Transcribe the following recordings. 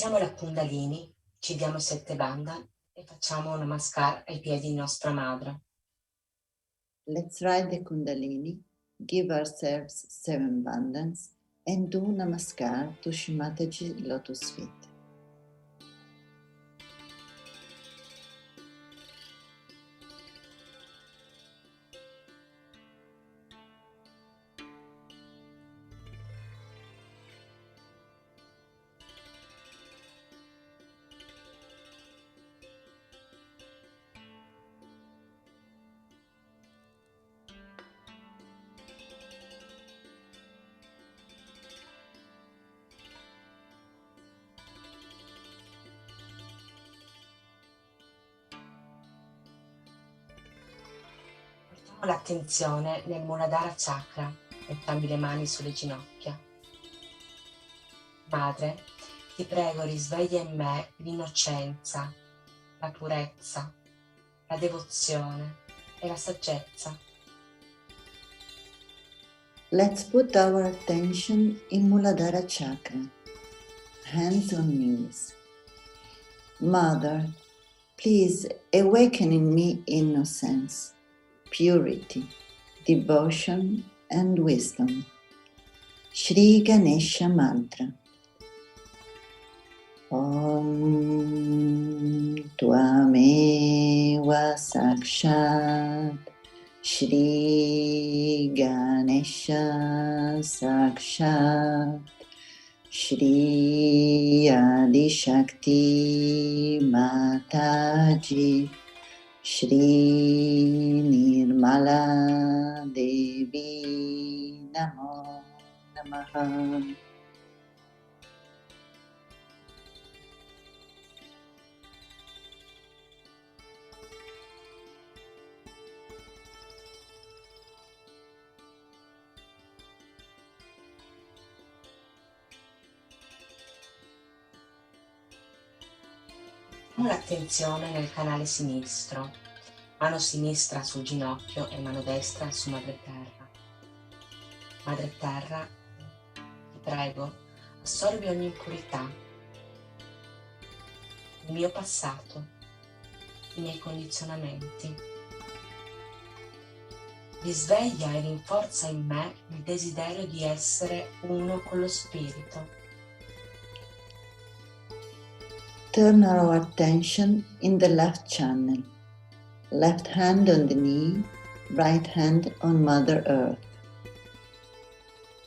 Iniziamo la Kundalini, ci diamo 7 bandhan e facciamo un namaskar ai piedi di nostra madre. Let's ride the Kundalini, give ourselves 7 bandhans and do namaskar to Shrimataji's lotus feet. Portiamo l'attenzione nel Muladhara Chakra, entrambe le mani sulle ginocchia. Madre, ti prego risveglia in me l'innocenza, la purezza, la devozione e la saggezza. Let's put our attention in Muladhara Chakra, hands on knees. Mother, please awaken in me innocence, purity, devotion and wisdom. Shri Ganesha Mantra. Om Tvameva Sakshat Shri Ganesha Sakshat Shri Adi Shakti Mataji Shri Nirmala Devi Namo Namaha. L'attenzione nel canale sinistro, mano sinistra sul ginocchio e mano destra su madre terra. Madre terra, ti prego, assorbi ogni impurità, il mio passato, i miei condizionamenti. Risveglia e rinforza in me il desiderio di essere uno con lo spirito. Turn our attention in the left channel. Left hand on the knee, right hand on Mother Earth.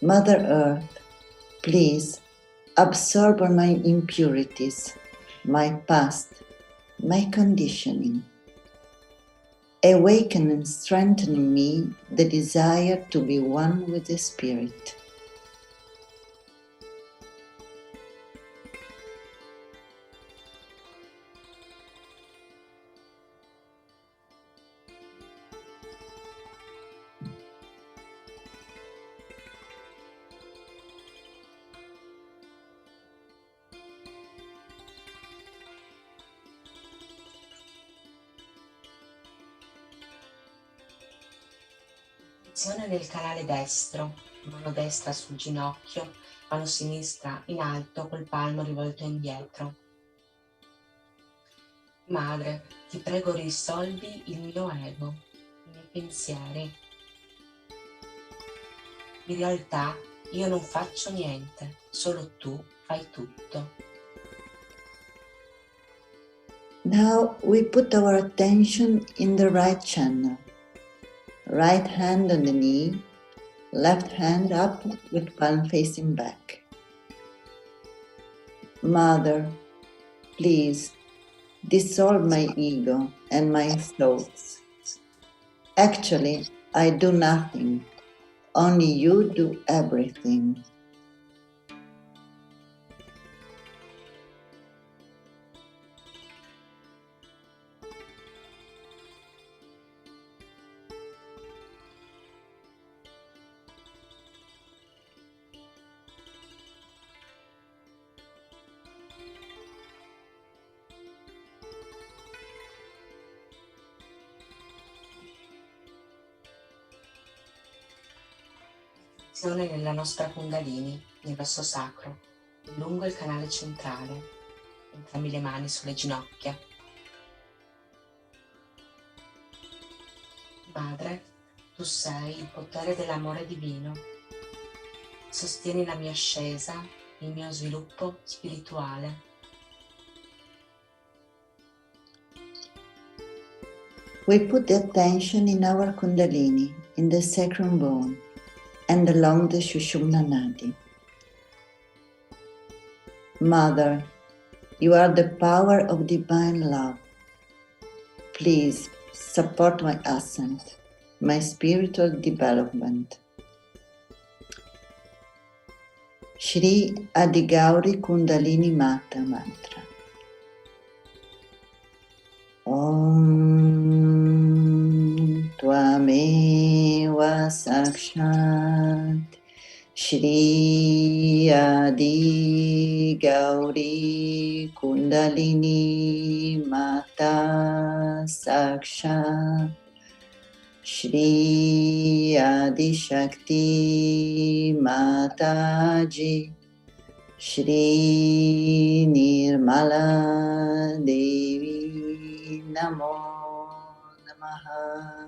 Mother Earth, please absorb all my impurities, my past, my conditioning. Awaken and strengthen in me the desire to be one with the Spirit. Attenzione nel canale destro, mano destra sul ginocchio, mano sinistra in alto col palmo rivolto indietro. Madre, ti prego risolvi il mio ego, i miei pensieri. In realtà io non faccio niente, solo tu fai tutto. Now we put our attention in the right channel. Right hand on the knee, left hand up with palm facing back. Mother, please dissolve my ego and my thoughts. Actually, I do nothing. Only you do everything. Nella nostra Kundalini, nel verso sacro, lungo il canale centrale. entrambe le mani sulle ginocchia. Madre, tu sei il potere dell'amore divino. Sostieni la mia ascesa, il mio sviluppo spirituale. We put the attention in our Kundalini, in the sacrum bone, and along the Sushumna Nadi. Mother, you are the power of divine love. Please support my ascent, my spiritual development. Shri Adigauri Kundalini Mata Mantra. Om Tvameva Sakshat Shri Adi Gauri Kundalini Mata Sakshat Shri Adi Shakti Mataji Shri Nirmala Devi Namo Namaha.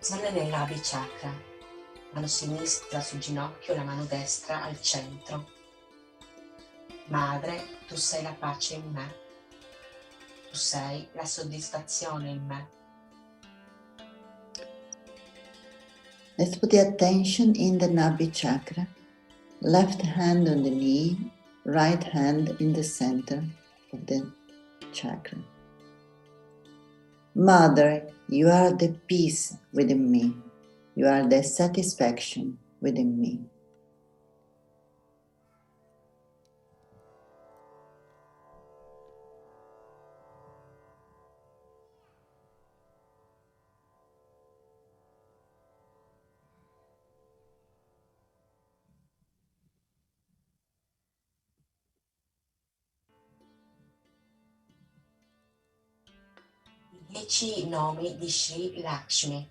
Attenzione nell'Abhi Chakra, mano sinistra sul ginocchio, la mano destra al centro. Madre, tu sei la pace in me, tu sei la soddisfazione in me. Let's put the attention in the Nabhi Chakra, left hand on the knee, right hand in the center of the chakra. Mother, you are the peace within me. You are the satisfaction within me. I 10 nomi di Shri Laxmi.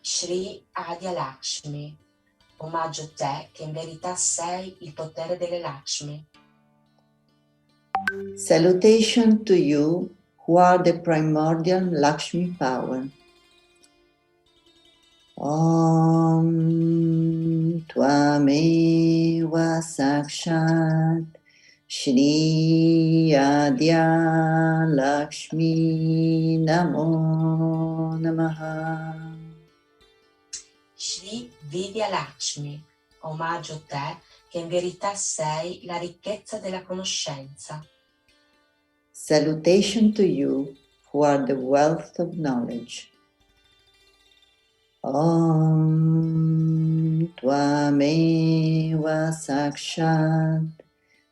Shri Adia Laxmi, omaggio a te che in verità sei il potere delle Laxmi. Salutation to you who are the primordial Lakshmi power. Om Tvameva Sakshat Shri Adya Lakshmi Namo Namaha. Shri Vidya Laxmi, omaggio a te che in verità sei la ricchezza della conoscenza. Salutation to you who are the wealth of knowledge. Om Tvameva Sakshat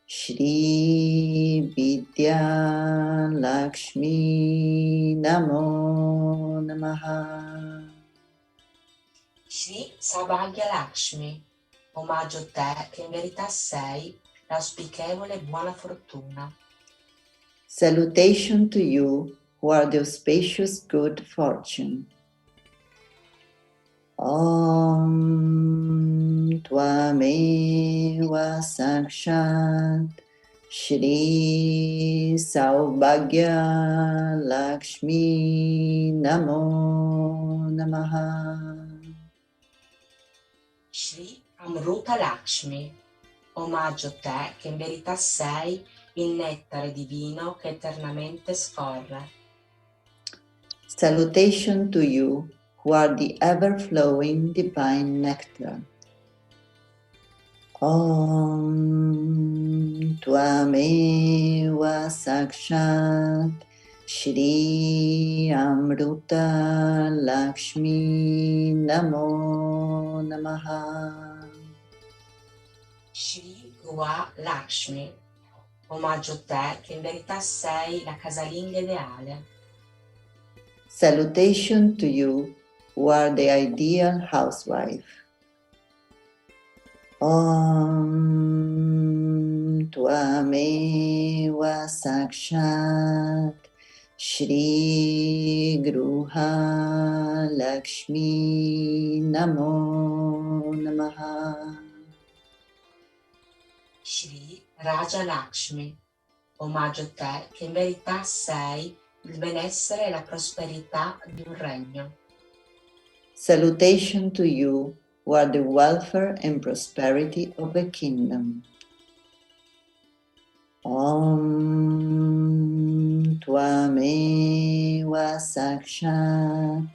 Shri Vidya Lakshmi Namo Namaha. Shri Sabhagya Lakshmi, omaggio a te che in verità sei l'auspicevole e buona fortuna. Salutation to you who are the auspicious good fortune. Om Tvameva Sakshat Shri Saubhagya Lakshmi Namo Namaha. Shri Amruta Lakshmi, omaggio a te che in verità sei il nettare divino che eternamente scorre. Salutation to you who are the ever-flowing divine nectar. Om Tvameva Sakshat Shri Amruta Lakshmi Namo Namaha. Shri Gua Lakshmi, omaggio a te che in verità sei la casalinga ideale. Salutation to you who are the ideal housewife. Om Tvameva Sakshat Shri Gruha Laxmi Namo Namaha. Shri Raja Lakshmi, omaggio a te che in verità sei il benessere e la prosperità di un regno. Salutation to you who are the welfare and prosperity of a kingdom. Om Tvameva Sakshat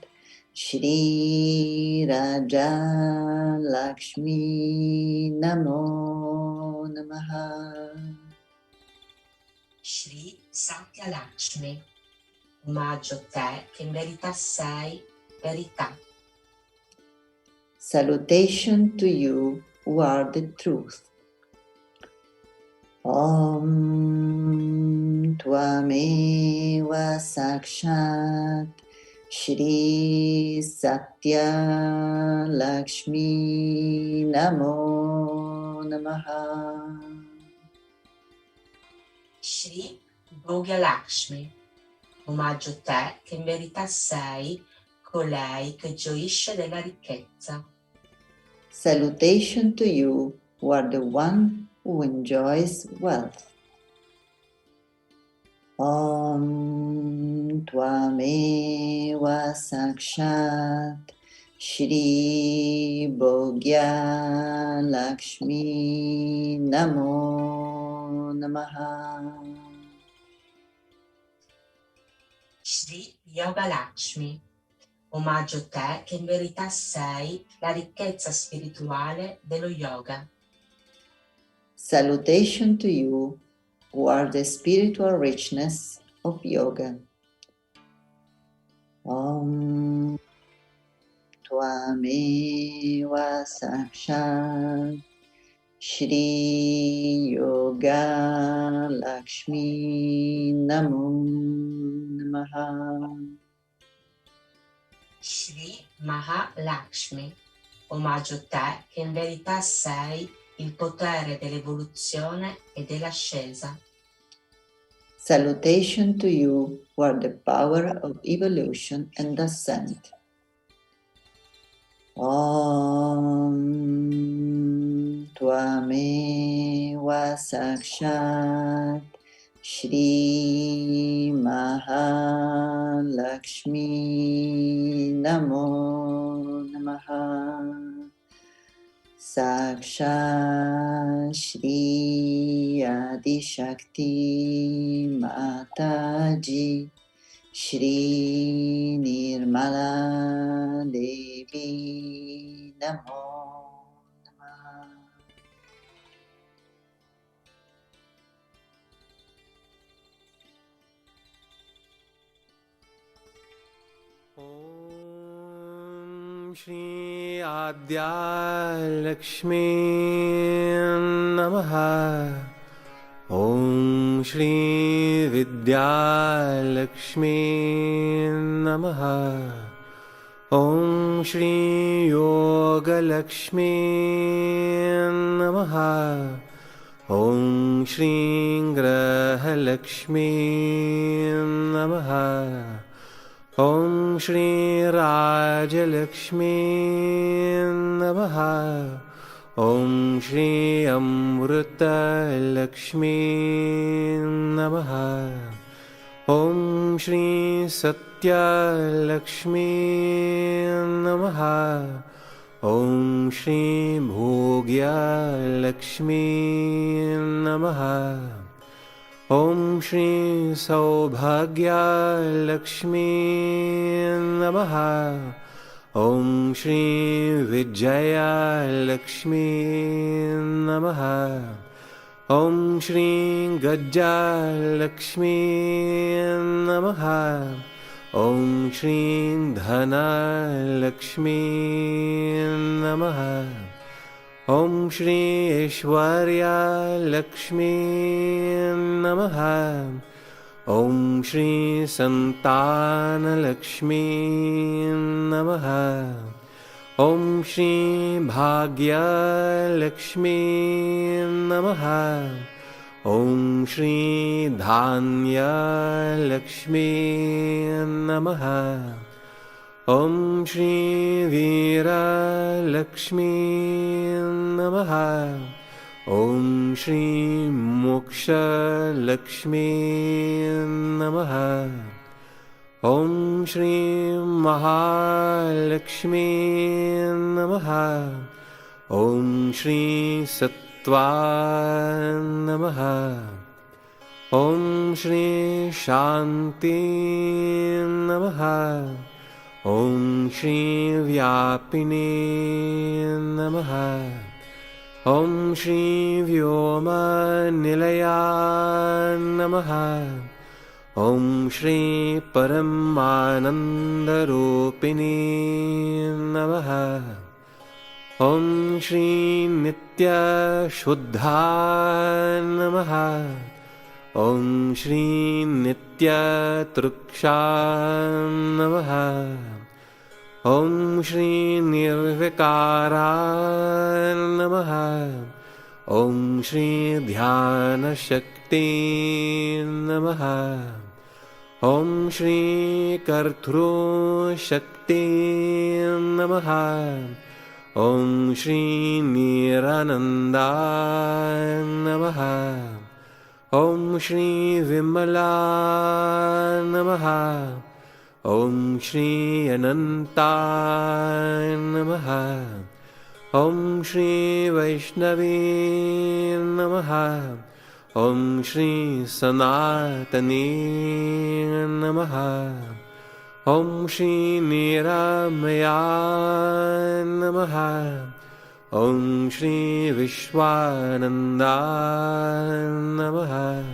Shri Raja Lakshmi Namo Namaha. Shri Satya Lakshmi, omaggio a te che in verità sei verità. Salutation to you who are the truth. Om Tvameva Sakshat Shri Satya Lakshmi Namo Namaha. Shri Bhogya Lakshmi, omaggio a te che in verità sei colei che gioisce della ricchezza. Salutation to you who are the one who enjoys wealth. Om Tvameva Sakshat Shri Bhogya Lakshmi Namo Namaha. Shri Yoga Lakshmi, omaggio a te che in verità sei la ricchezza spirituale dello yoga. Salutation to you who are the spiritual richness of yoga. Om Tvameva Sakshat Shri Yoga Lakshmi Namo Namaha. Shri Maha Lakshmi, omaggio a te che in verità sei il potere dell'evoluzione e dell'ascesa. Salutation to you who are the power of evolution and ascent. Om Tvameva Sakshat Shri Maha Lakshmi Namo Namaha. Sakshat Shri Adi Shakti Mataji Shri Nirmala Devi Namo Namaha. Om Shri Adya Laxmi Namaha. Om Shri Vidya Laxmi Namaha. Om Shri Yoga Laxmi Namaha. Om Shri Graha Laxmi Namaha. Om Shri Raja Laxmi Namaha. Om Shri Amrita Laxmi Namaha. Om Shri Satya Laxmi Namaha. Om Shri Bhogya Laxmi Namaha. Om Shri Saubhagya Laxmi Namaha. Om Shri Vijaya Laxmi Namaha. Om Shri Gajja Laxmi Namaha. Om Shri Dhana Laxmi Namaha. Om Shri Ishwarya Laxmi Namaha. Om Shri Santana Laxmi Namaha. Om Shri Bhagya Laxmi Namaha. Om Shri Dhanya Laxmi Namaha. Om Shri Veera Laxmi Namaha. Om Shri Moksha Laxmi Namaha. Om Shri Mahalakshmi Namaha. Om Shri Sattva Namaha. Om Shri Shanti Namaha. Om Shri Vyapini Namaha. Om Shri Vyoma Nilaya Namaha. Om Shri Paramananda Rupini Namaha. Om Shri Nitya Shuddha Namaha. Om Shri Nitya Truksha Namaha. Om Shri Nirvikara Namaha. Om Shri Dhyana Shakti Namaha. Om Shri Kartru Shakti Namaha. Om Shri Nirananda Namaha. Om Shri Vimala Namaha. Om Shri Ananta Namaha. Om Shri Vaishnavi Namaha. Om Shri Sanatani Namaha. Om Shri Niramaya Namaha. Om Shri Vishwananda Namaha.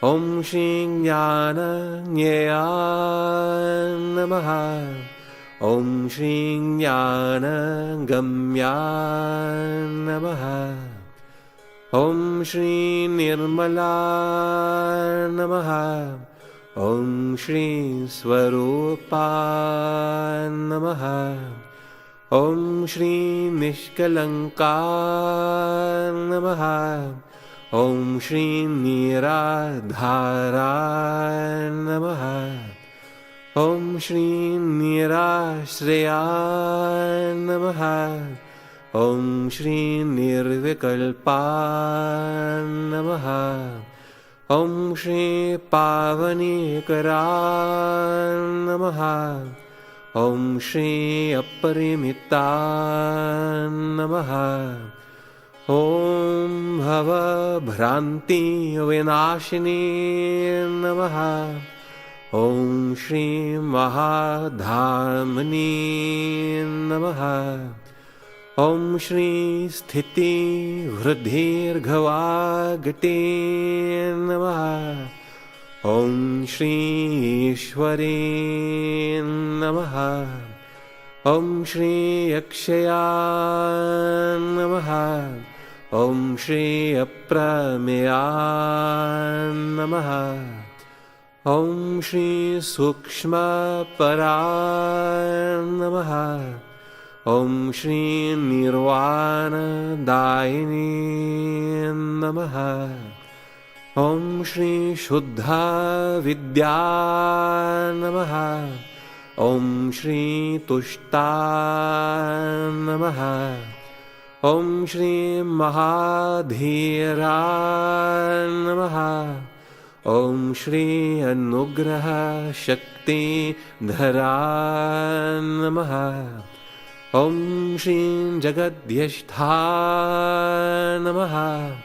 Om Shri Jnana Jnaya Namaha. Om Shri Jnana Gamya Namaha. Om Shri Nirmala Namaha. Om Shri Swarupa Namaha. Om Shri Nishkalanka Namaha. Om Shri Niradhara Namaha. Om Shri Nirashraya Namaha. Om Shri Nirvikalpa Namaha. Om Shri Pavanikara Namaha. Om Shri Aparimita Namaha. Om Bhava Bhranti Vinashini Namaha. Om Shri Mahadhamani Namaha. Om Shri Sthiti Vridhirghavagati Namaha. Om Shri Ishwari Namaha. Om Shri Akshaya Namaha. Om Shri Aprameya Namaha. Om Shri Sukshma Para Namaha. Om Shri Nirvana Daini Namaha. Om Shri Shuddha Vidya Namaha. Om Shri Tushta Namaha. Om Shri Mahadhira Namaha. Om Shri Anugraha Shakti Dhara Namaha. Om Shri Jagadhyashtha Namaha.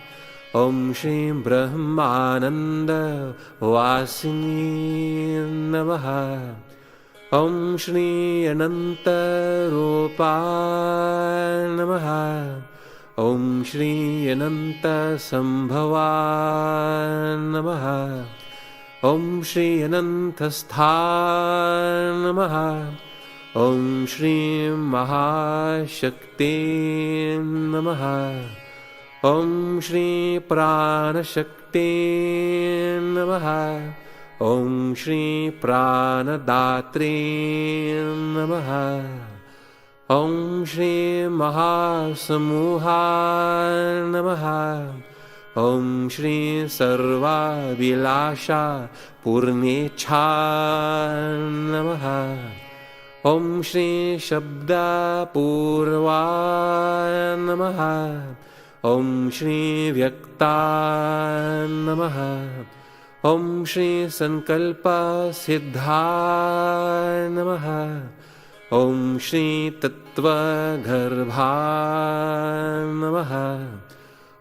Om Shri Brahmananda Vasini Namaha. Om Shri Ananta Rupa Namaha. Om Shri Ananta Sambhava Namaha. Om Shri Ananta Stha Namaha. Om Shri Mahashakti Namaha. Om Shri Prana Shakti Namaha. Om Shri Pranadatri Namaha. Om Shri Mahasamuha Namaha. Om Shri Sarva Vilasha Purnecha Namaha. Om Shri Shabda Purva Namaha. Om Shri Vyakta Namaha. Om Shri Sankalpa Siddha Namaha. Om Shri Tattva Garbha Namaha.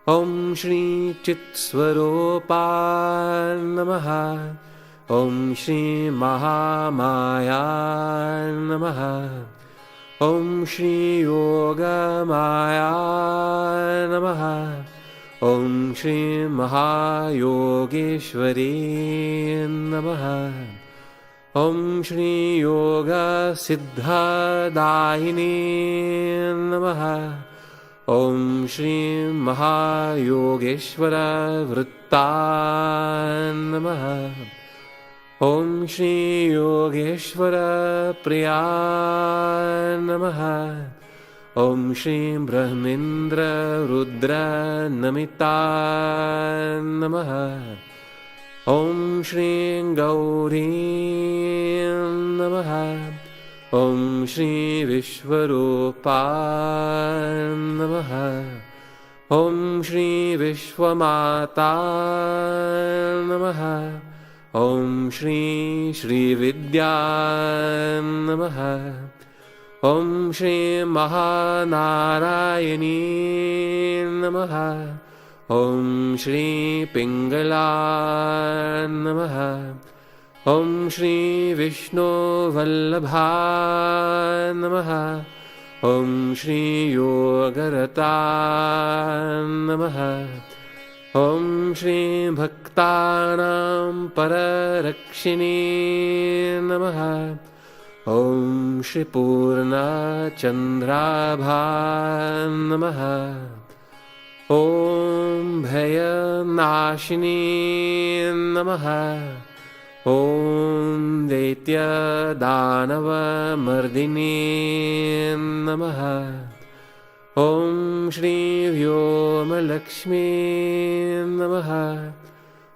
Om Shri Chitswaropa Namaha. Om Shri Mahamaya Namaha. Om Shri Yoga Maya Namaha. Om Shri Mahayogeshwari Namaha. Om Shri Yoga Siddha Dahini Namaha. Om Shri Mahayogeshwara Vritta Namaha. Om Shri Yogeshwara Priya Namaha. Om Shri Brahmendra Rudra Namita Namaha. Om Shri Gauri Namaha. Om Shri Vishwarupa Namaha. Om Shri Vishwamata Namaha. Om Shri Shri Vidya Namaha. Om Shri Mahanarayani Namaha. Om Shri Pingala Namaha. Om Shri Vishnu Vallabha Namaha. Om Shri Yogarata Namaha. Om Shri Bhaktanam Pararakshini Namaha. Om Shri Purna Chandrabha Namaha. Om Bhaya Nashini Namaha. Om Daitya Danava Mardini Namaha. Om Shri Vyoma Laxmi Namaha.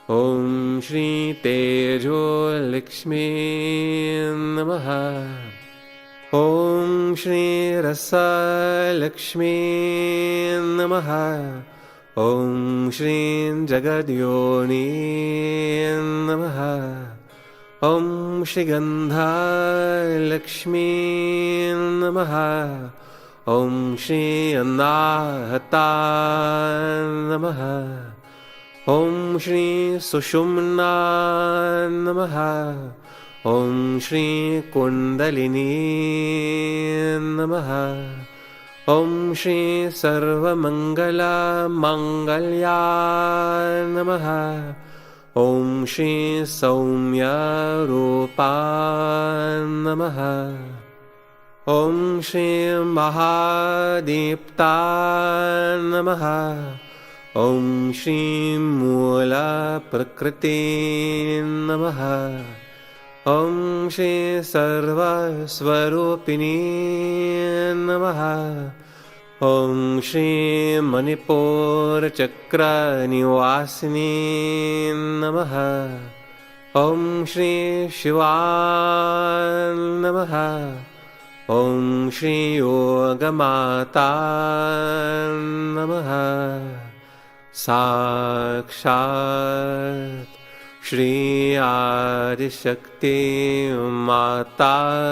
Om Shri Tejo Laxmi Namaha. Om Shri Rasa Laxmi Namaha. Om Shri Jagadyoni Namaha. Om Shri Gandha Laxmi Namaha. Om Shri Anahata Namaha. Om Shri Sushumna Namaha. Om Shri Kundalini Namaha. Om Shri Sarvamangala Mangalya Namaha. Om Shri Saumya Rupa Namaha. Om Shri Mahadipta Namaha. Om Shri Mula Prakriti Namaha. Om Shri Sarva Swarupini Namaha. Om Shri Manipur Chakra Nivasini Namaha. Om Shri Shiva Namaha. Om Shri Yoga Mata Namaha. Sakshat Shri Adi Shakti Mataji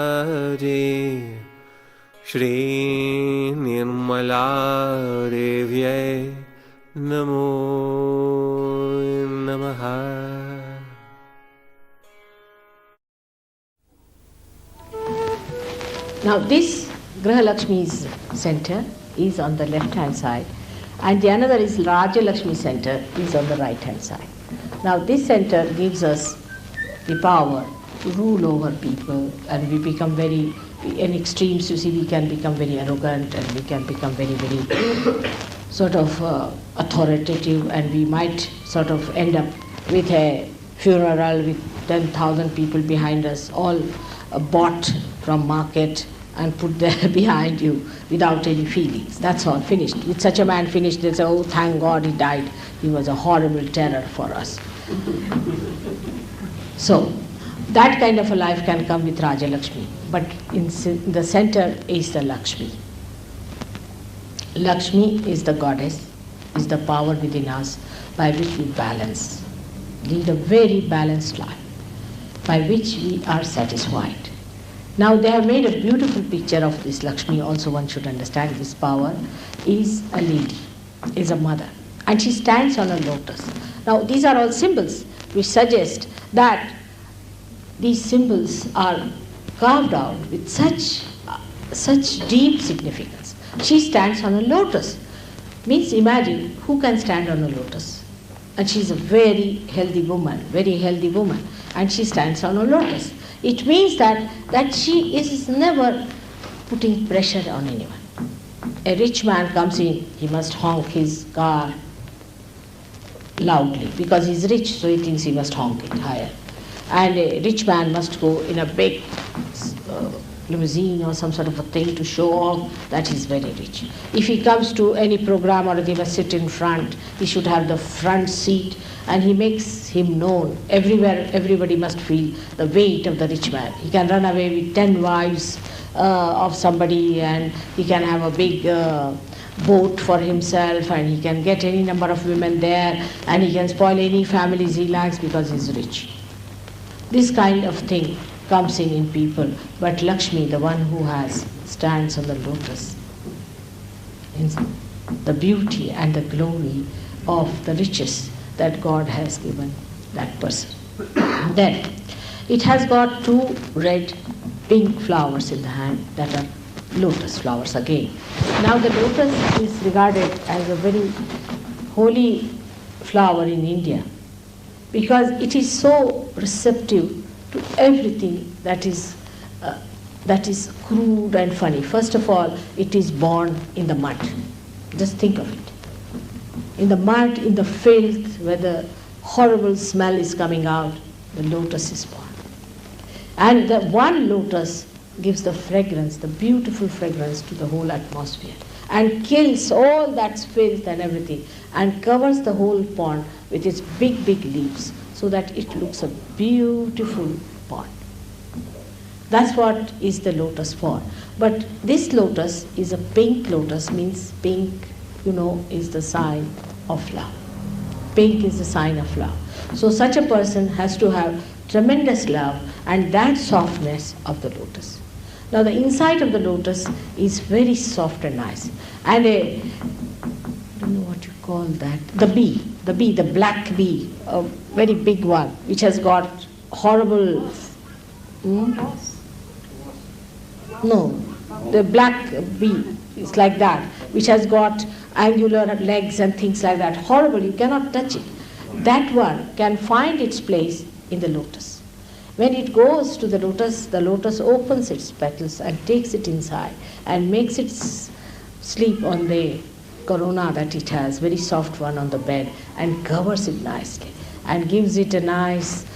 Shri Nirmala Devye Namo Namaha. Now this Graha Lakshmi's center is on the left hand side, and the another is Raja Lakshmi center is on the right hand side. Now this center gives us the power to rule over people, and we become very, in extremes you see, we can become very arrogant, and we can become very, very sort of authoritative, and we might sort of end up with a funeral with 10,000 people behind us, all bought from market and put there behind you without any feelings. That's all, finished. With such a man finished, they say, oh, thank God he died. He was a horrible terror for us. So, that kind of a life can come with Raja Laxmi. But in the center is the Laxmi. Laxmi is the goddess, is the power within us by which we balance, lead a very balanced life, by which we are satisfied. Now they have made a beautiful picture of this Laxmi. Also one should understand this power is a lady, is a mother, and she stands on a lotus. Now these are all symbols which suggest that these symbols are carved out with such deep significance. She stands on a lotus. Means imagine who can stand on a lotus. And she is a very healthy woman, and she stands on a lotus. It means that she is never putting pressure on anyone. A rich man comes in, he must honk his car loudly because he's rich, so he thinks he must honk it higher. And a rich man must go in a big limousine or some sort of a thing to show off that he's very rich. If he comes to any program or they must sit in front, he should have the front seat, and he makes him known everywhere. Everybody must feel the weight of the rich man. He can run away with 10 wives of somebody, and he can have a big boat for himself, and he can get any number of women there, and he can spoil any families he likes because he's rich. This kind of thing comes in people, but Laxmi, the one who stands on the lotus, in the beauty and the glory of the riches that God has given that person. Then it has got 2 red pink flowers in the hand that are lotus flowers again. Now the lotus is regarded as a very holy flower in India because it is so receptive to everything that is crude and funny. First of all, it is born in the mud. Just think of it. In the mud, in the filth, where the horrible smell is coming out, the lotus is born. And the one lotus gives the fragrance, the beautiful fragrance to the whole atmosphere, and kills all that filth and everything, and covers the whole pond with its big, big leaves, so that it looks a beautiful pond. That's what is the lotus for. But this lotus is a pink lotus, means pink, is the sign of love. Pink is the sign of love. So such a person has to have tremendous love and that softness of the lotus. Now the inside of the lotus is very soft and nice. And I don't know what you call that, the black bee, a very big one, which has got horrible, no, the black bee is like that, which has got angular legs and things like that, horrible, you cannot touch it. That one can find its place in the lotus. When it goes to the lotus opens its petals and takes it inside and makes it sleep on the corona that it has, very soft one on the bed, and covers it nicely and gives it a nice,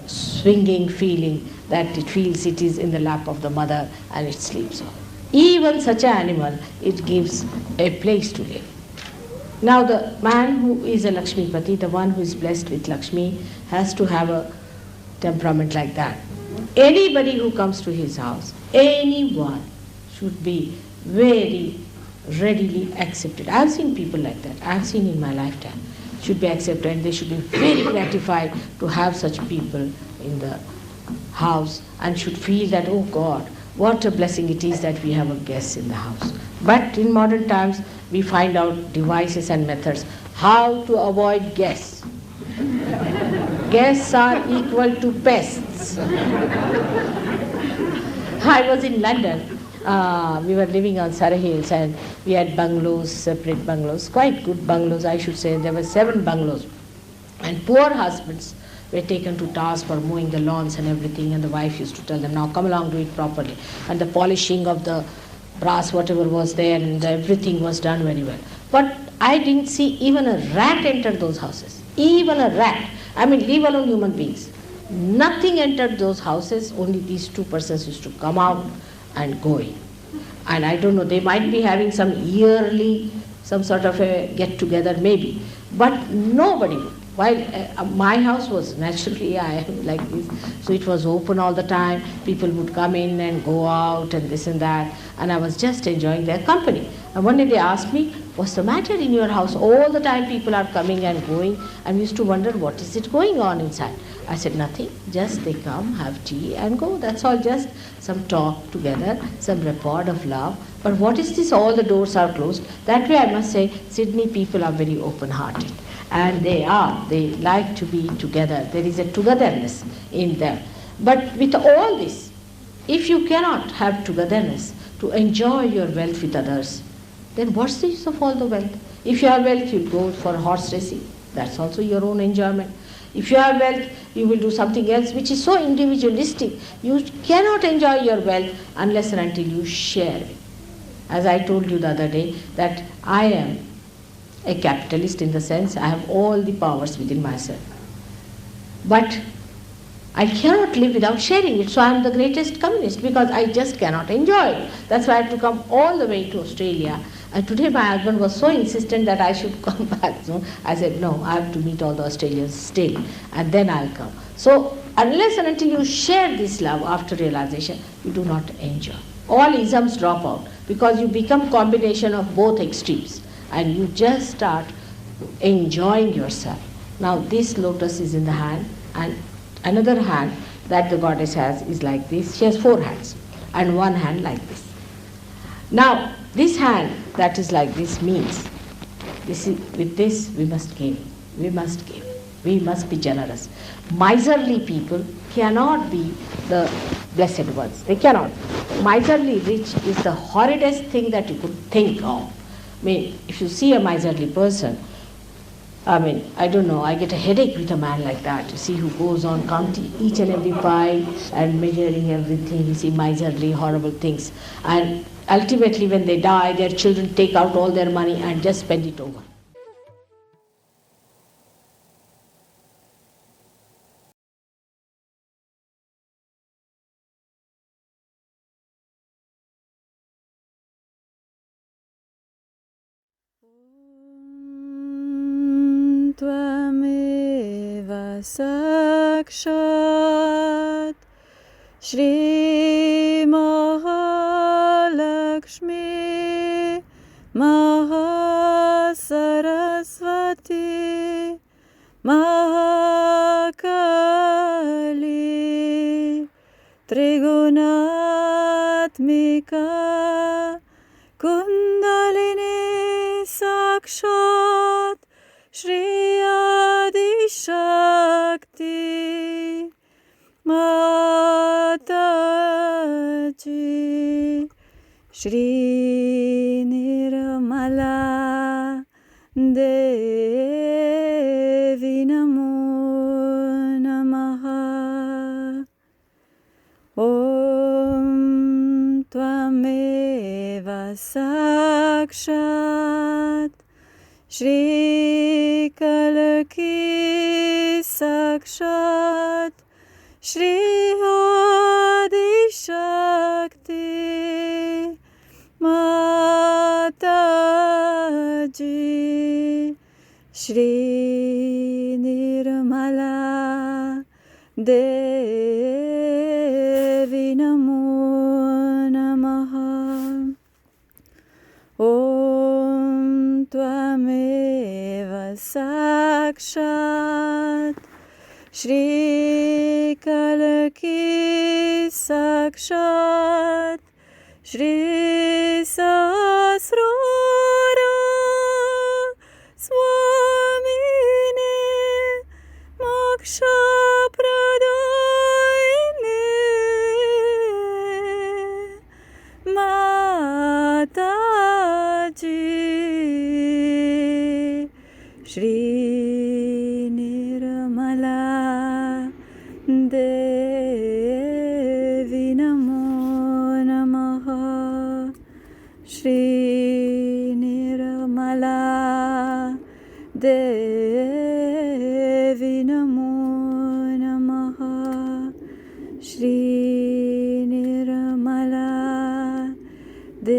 swinging feeling that it feels it is in the lap of the mother and it sleeps on. Even such an animal, it gives a place to live. Now the man who is a Lakshmipati, the one who is blessed with Lakshmi, has to have a temperament like that. Anybody who comes to his house, anyone, should be very readily accepted. I have seen people like that. I have seen in my lifetime. Should be accepted, and they should be very gratified to have such people in the house, and should feel that, oh God, what a blessing it is that we have a guest in the house. But in modern times, we find out devices and methods how to avoid guests. Guests are equal to pests. I was in London. We were living on Surrey Hills, and we had bungalows, separate bungalows, quite good bungalows, I should say. There were 7 bungalows. And poor husbands were taken to task for mowing the lawns and everything, and the wife used to tell them, now come along, do it properly. And the polishing of the brass, whatever was there, and everything was done very well. But I didn't see even a rat enter those houses. Even a rat. I mean, leave alone human beings. Nothing entered those houses, only these two persons used to come out and go in. And I don't know, they might be having some yearly, some sort of a get-together maybe, but nobody would. While my house was naturally, I am like this, so it was open all the time, people would come in and go out and this and that, and I was just enjoying their company. And one day they asked me, what's the matter in your house? All the time people are coming and going, and we used to wonder, what is it going on inside? I said, nothing, just they come, have tea and go, that's all, just some talk together, some rapport of love. But what is this, all the doors are closed? That way I must say, Sydney people are very open-hearted. And they like to be together. There is a togetherness in them. But with all this, if you cannot have togetherness to enjoy your wealth with others, then what's the use of all the wealth? If you have wealth, you go for horse racing. That's also your own enjoyment. If you have wealth, you will do something else which is so individualistic. You cannot enjoy your wealth unless and until you share it. As I told you the other day, that I am a capitalist in the sense I have all the powers within myself. But I cannot live without sharing it, so I am the greatest communist because I just cannot enjoy it. That's why I had to come all the way to Australia. And today my husband was so insistent that I should come back. So I said, no, I have to meet all the Australians still, and then I'll come. So unless and until you share this love after realization, you do not enjoy. All isms drop out because you become combination of both extremes. And you just start enjoying yourself. Now this lotus is in the hand, and another hand that the goddess has is like this. She has 4 hands, and one hand like this. Now this hand that is like this means, with this we must give, we must give, we must be generous. Miserly people cannot be the blessed ones. They cannot. Miserly rich is the horridest thing that you could think of. I mean, if you see a miserly person, I don't know, I get a headache with a man like that. You see, who goes on counting each and every pie and measuring everything. You see miserly, horrible things. And ultimately when they die, their children take out all their money and just spend it over. Tvameva sakshat Shri Laxmi Saraswati Mahakali Trigunatmika Kundalini Sakshat Shri Adi Shakti Mataji Shri Nirmala Devi Namo Namaha Om Tvameva Sakshat Shri Kalaki Sakshat Shri Adi Shakti Mataji Shri Nirmala Devi Namo Namaha Om Tvameva Sakshat Shri Kalaki Sakshat Shri Sasrora Swamine Moksha Pradayine Mataji Shri Nirmala Devi Namo Namaha Shri Nirmala Devi Namo Devi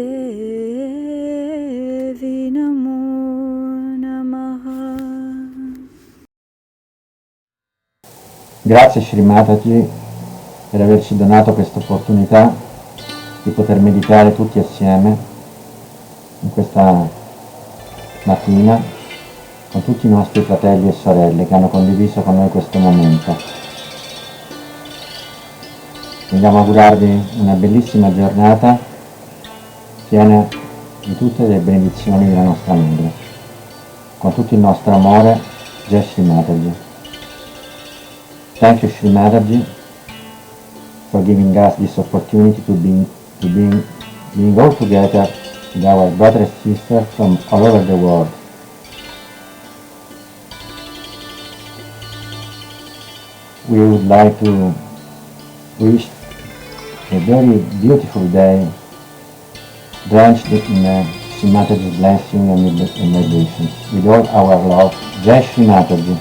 Namo Namaha. Grazie Shri Mataji per averci donato questa opportunità di poter meditare tutti assieme in questa mattina con tutti i nostri fratelli e sorelle che hanno condiviso con noi questo momento. Vogliamo augurarvi una bellissima giornata piena di tutte le benedizioni della nostra Madre. Con tutto il nostro amore, Jai Shri Mataji. Thank you Shri Mataji for giving us this opportunity to being all together with our brothers and sisters from all over the world. We would like to wish a very beautiful day drenched in Shri Mataji's blessing and vibrations. With all our love, Jai Shri Mataji.